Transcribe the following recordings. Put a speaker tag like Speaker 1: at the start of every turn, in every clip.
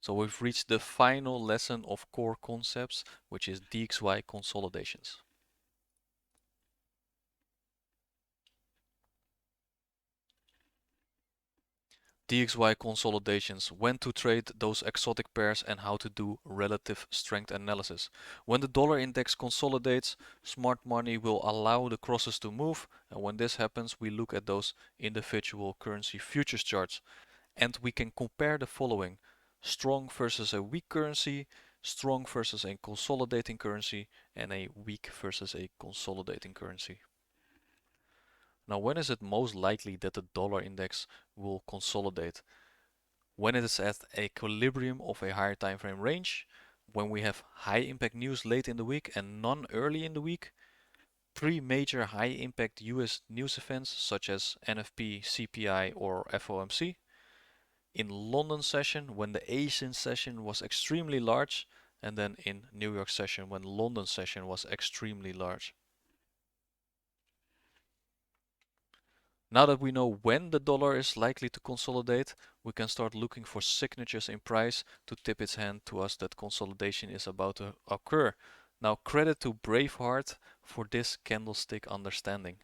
Speaker 1: So we've reached the final lesson of core concepts, which is DXY consolidations. DXY consolidations, when to trade those exotic pairs and how to do relative strength analysis. When the dollar index consolidates, smart money will allow the crosses to move, and when this happens, we look at those individual currency futures charts. And we can compare the following: strong versus a weak currency, strong versus a consolidating currency, and a weak versus a consolidating currency. Now, when is it most likely that the dollar index will consolidate? When it is at equilibrium of a higher time frame range, when we have high impact news late in the week and none early in the week, pre-major high impact US news events such as NFP, CPI or FOMC, in London session when the Asian session was extremely large, and then in New York session when London session was extremely large. Now that we know when the dollar is likely to consolidate, we can start looking for signatures in price to tip its hand to us that consolidation is about to occur. Now, credit to Braveheart for this candlestick understanding.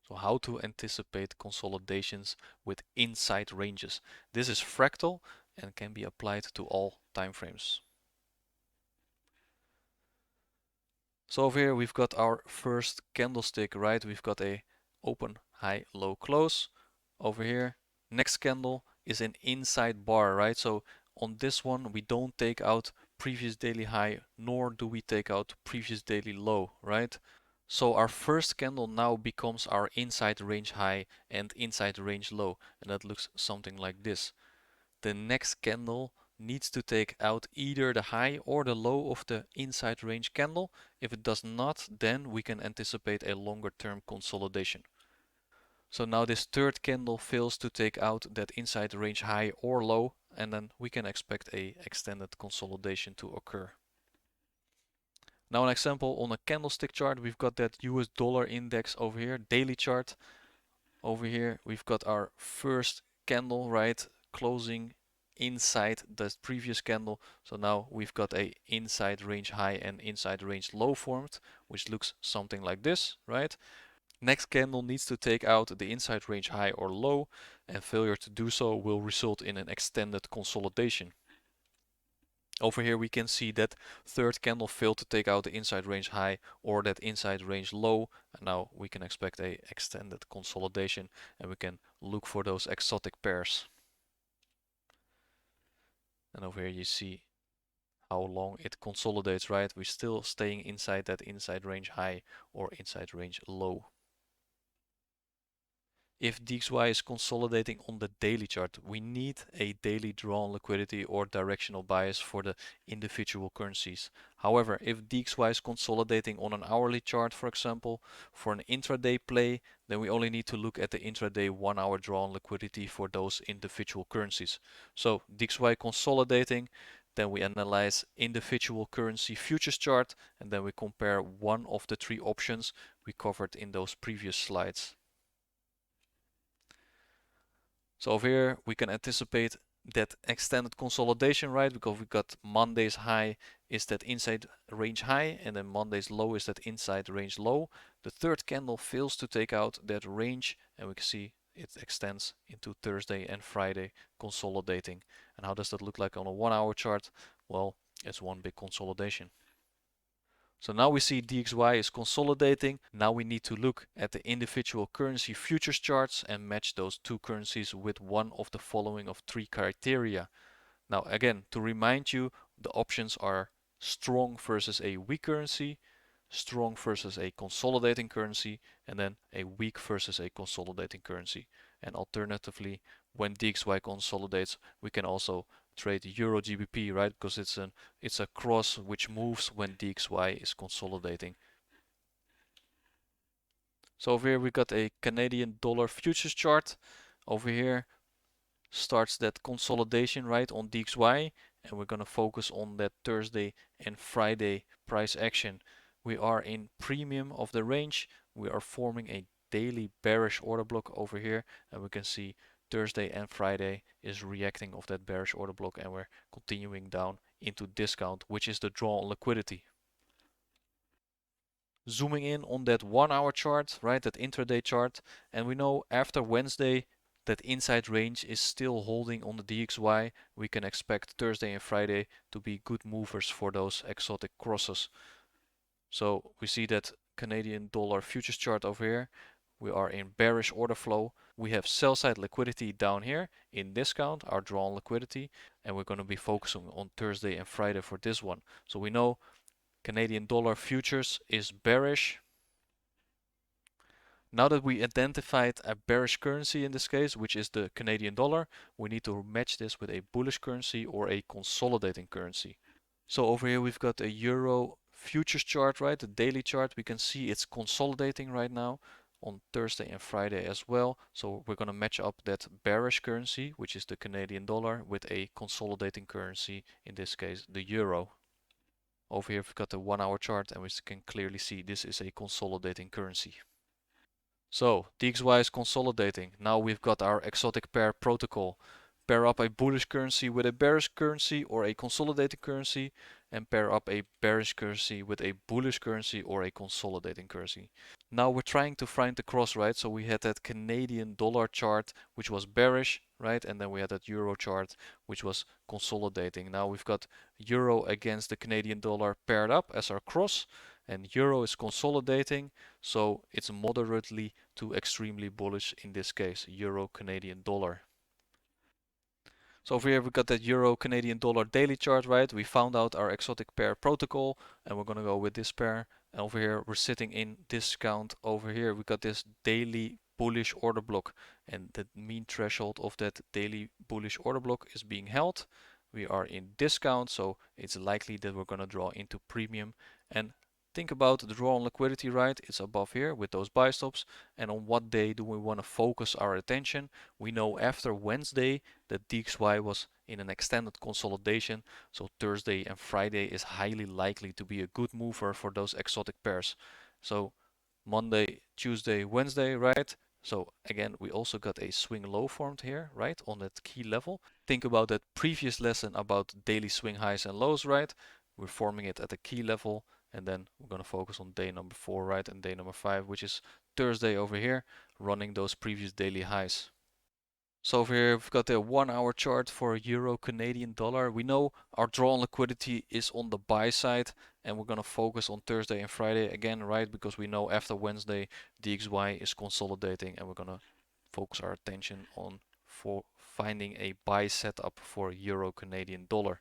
Speaker 1: So how to anticipate consolidations with inside ranges. This is fractal and can be applied to all time frames. So over here we've got our first candlestick, right? We've got a open, high, low, close. Over here, next candle is an inside bar, right? So on this one we don't take out previous daily high, nor do we take out previous daily low, right? So our first candle now becomes our inside range high and inside range low, and that looks something like this. The next candle needs to take out either the high or the low of the inside range candle. If it does not, then we can anticipate a longer term consolidation. So now this third candle fails to take out that inside range high or low, and then we can expect a extended consolidation to occur. Now an example on a candlestick chart, we've got that US dollar index over here, daily chart. Over here we've got our first candle, right, closing inside the previous candle. So now we've got a inside range high and inside range low formed, which looks something like this, right? Next candle needs to take out the inside range high or low, and failure to do so will result in an extended consolidation. Over here we can see that third candle failed to take out the inside range high or that inside range low, and now we can expect a extended consolidation, and we can look for those exotic pairs. And over here you see how long it consolidates, right? We're still staying inside that inside range high or inside range low. If DXY is consolidating on the daily chart, we need a daily drawn liquidity or directional bias for the individual currencies. However, if DXY is consolidating on an hourly chart, for example, for an intraday play, then we only need to look at the intraday 1 hour drawn liquidity for those individual currencies. So DXY consolidating, then we analyze individual currency futures chart, and then we compare one of the three options we covered in those previous slides. So over here we can anticipate that extended consolidation, right? Because we got Monday's high is that inside range high, and then Monday's low is that inside range low. The third candle fails to take out that range, and we can see it extends into Thursday and Friday consolidating. And how does that look like on a 1 hour chart? Well, it's one big consolidation. So now we see DXY is consolidating. Now we need to look at the individual currency futures charts and match those two currencies with one of the following of three criteria. Now again, to remind you, the options are strong versus a weak currency, strong versus a consolidating currency, and then a weak versus a consolidating currency. And alternatively, when DXY consolidates, we can also trade Euro GBP, right? Because it's a cross which moves when DXY is consolidating. So over here we got a Canadian dollar futures chart. Over here starts that consolidation, right, on DXY, and we're gonna focus on that Thursday and Friday price action. We are in premium of the range. We are forming a daily bearish order block over here, and we can see Thursday and Friday is reacting of that bearish order block, and we're continuing down into discount, which is the draw on liquidity. Zooming in on that 1 hour chart, right, that intraday chart, and we know after Wednesday that inside range is still holding on the DXY. We can expect Thursday and Friday to be good movers for those exotic crosses. So we see that Canadian dollar futures chart over here. We are in bearish order flow. We have sell side liquidity down here in discount, our drawn liquidity, and we're going to be focusing on Thursday and Friday for this one. So we know Canadian dollar futures is bearish. Now that we identified a bearish currency in this case, which is the Canadian dollar, we need to match this with a bullish currency or a consolidating currency. So over here we've got a euro futures chart, right? The daily chart. We can see it's consolidating right now on Thursday and Friday as well. So we're going to match up that bearish currency, which is the Canadian dollar, with a consolidating currency, in this case the euro. Over here we've got the 1 hour chart, and we can clearly see this is a consolidating currency. So DXY is consolidating. Now we've got our exotic pair protocol. Pair up a bullish currency with a bearish currency or a consolidating currency, and pair up a bearish currency with a bullish currency or a consolidating currency. Now we're trying to find the cross, right? So we had that Canadian dollar chart, which was bearish, right? And then we had that euro chart, which was consolidating. Now we've got euro against the Canadian dollar paired up as our cross, and euro is consolidating, so it's moderately to extremely bullish in this case, euro Canadian dollar. So over here we got that euro Canadian dollar daily chart, right? We found out our exotic pair protocol, and we're gonna go with this pair. And over here we're sitting in discount. Over here we got this daily bullish order block, and the mean threshold of that daily bullish order block is being held. We are in discount, so it's likely that we're gonna draw into premium. And think about the draw on liquidity, right? It's above here with those buy stops. And on what day do we want to focus our attention? We know after Wednesday that DXY was in an extended consolidation, so Thursday and Friday is highly likely to be a good mover for those exotic pairs. So Monday, Tuesday, Wednesday, right? So again, we also got a swing low formed here, right, on that key level. Think about that previous lesson about daily swing highs and lows, right? We're forming it at the key level, and then we're going to focus on day number 4, right, and day number 5, which is Thursday over here, running those previous daily highs. So over here we've got the 1 hour chart for euro Canadian dollar. We know our draw on liquidity is on the buy side, and we're going to focus on Thursday and Friday again, right, because we know after Wednesday DXY is consolidating, and we're going to focus our attention on finding a buy setup for euro Canadian dollar.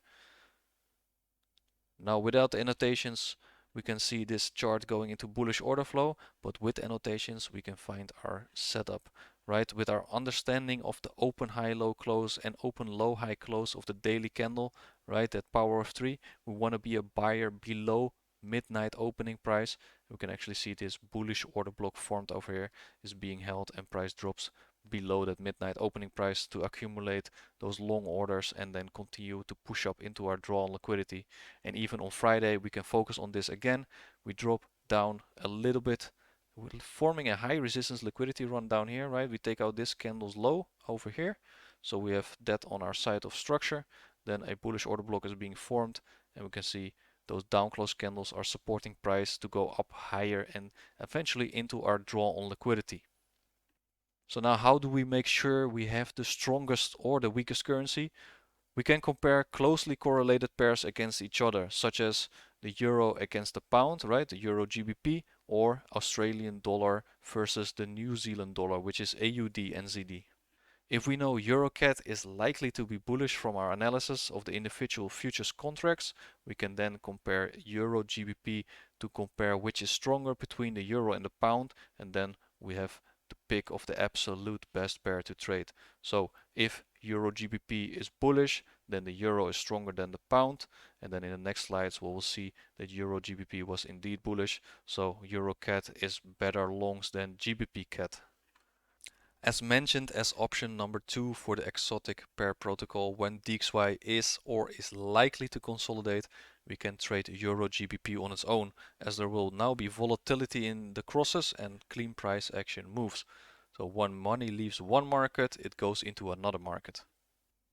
Speaker 1: Now without the annotations we can see this chart going into bullish order flow, but with annotations we can find our setup, right? With our understanding of the open high low close and open low high close of the daily candle, right? That power of 3, we want to be a buyer below midnight opening price. We can actually see this bullish order block formed over here is being held, and price drops below that midnight opening price to accumulate those long orders and then continue to push up into our draw on liquidity. And even on Friday we can focus on this again. We drop down a little bit, forming a high resistance liquidity run down here, right? We take out this candle's low over here, so we have that on our side of structure. Then a bullish order block is being formed, and we can see those down close candles are supporting price to go up higher and eventually into our draw on liquidity. So now how do we make sure we have the strongest or the weakest currency? We can compare closely correlated pairs against each other, such as the euro against the pound, right? The euro GBP, or Australian dollar versus the New Zealand dollar, which is AUD NZD. If we know EuroCAD is likely to be bullish from our analysis of the individual futures contracts, we can then compare Euro GBP to compare which is stronger between the euro and the pound, and then we have the pick of the absolute best pair to trade. So if Euro GBP is bullish, then the euro is stronger than the pound, and then in the next slides we will see that Euro GBP was indeed bullish, so EuroCAD is better longs than GBP CAD. As mentioned as option number 2 for the exotic pair protocol, when DXY is or is likely to consolidate, we can trade Euro GBP on its own, as there will now be volatility in the crosses and clean price action moves. So when money leaves one market, it goes into another market.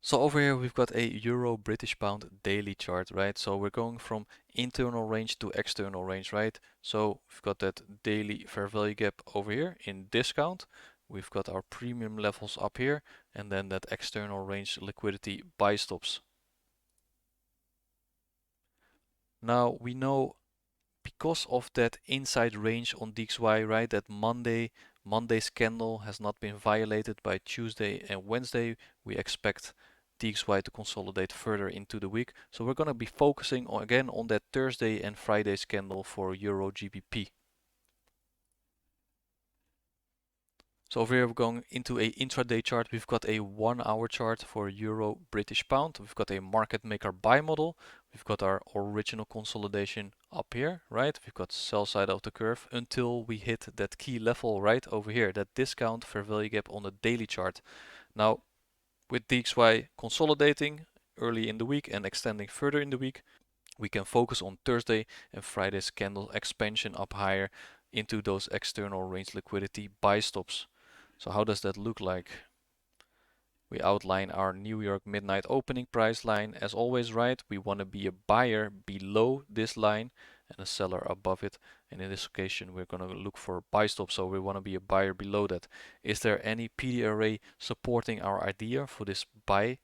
Speaker 1: So over here we've got a Euro British Pound daily chart, right? So we're going from internal range to external range, right? So we've got that daily fair value gap over here in discount. We've got our premium levels up here, and then that external range liquidity buy stops. Now we know, because of that inside range on DXY, right, that Monday's candle has not been violated by Tuesday and Wednesday, we expect DXY to consolidate further into the week. So we're going to be focusing again on that Thursday and Friday's candle for Euro GBP. So over here we're going into a intraday chart. We've got a 1 hour chart for Euro British Pound. We've got a market maker buy model. We've got our original consolidation up here, right? We've got sell side of the curve until we hit that key level right over here, that discount fair value gap on the daily chart. Now, with DXY consolidating early in the week and extending further in the week, we can focus on Thursday and Friday's candle expansion up higher into those external range liquidity buy stops. So how does that look like? We outline our New York midnight opening price line. As always, right, we want to be a buyer below this line and a seller above it. And in this occasion, we're going to look for buy stop. So we want to be a buyer below that. Is there any PD array supporting our idea for this buy?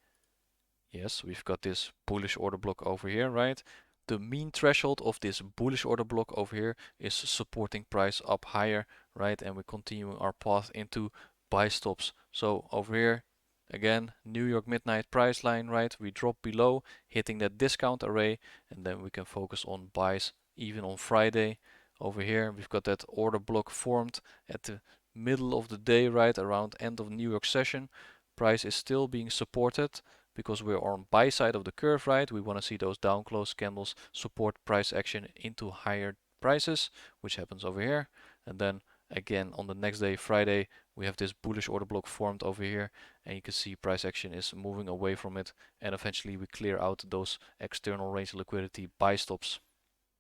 Speaker 1: Yes, we've got this bullish order block over here, right? The mean threshold of this bullish order block over here is supporting price up higher, right? And we're continuing our path into buy stops. So over here, again, New York midnight price line, right? We drop below, hitting that discount array, and then we can focus on buys even on Friday. Over here, we've got that order block formed at the middle of the day, right? Around end of New York session. Price is still being supported because we're on buy side of the curve, right? We want to see those down close candles support price action into higher prices, which happens over here. And then again on the next day, Friday, we have this bullish order block formed over here, and you can see price action is moving away from it, and eventually we clear out those external range liquidity buy stops.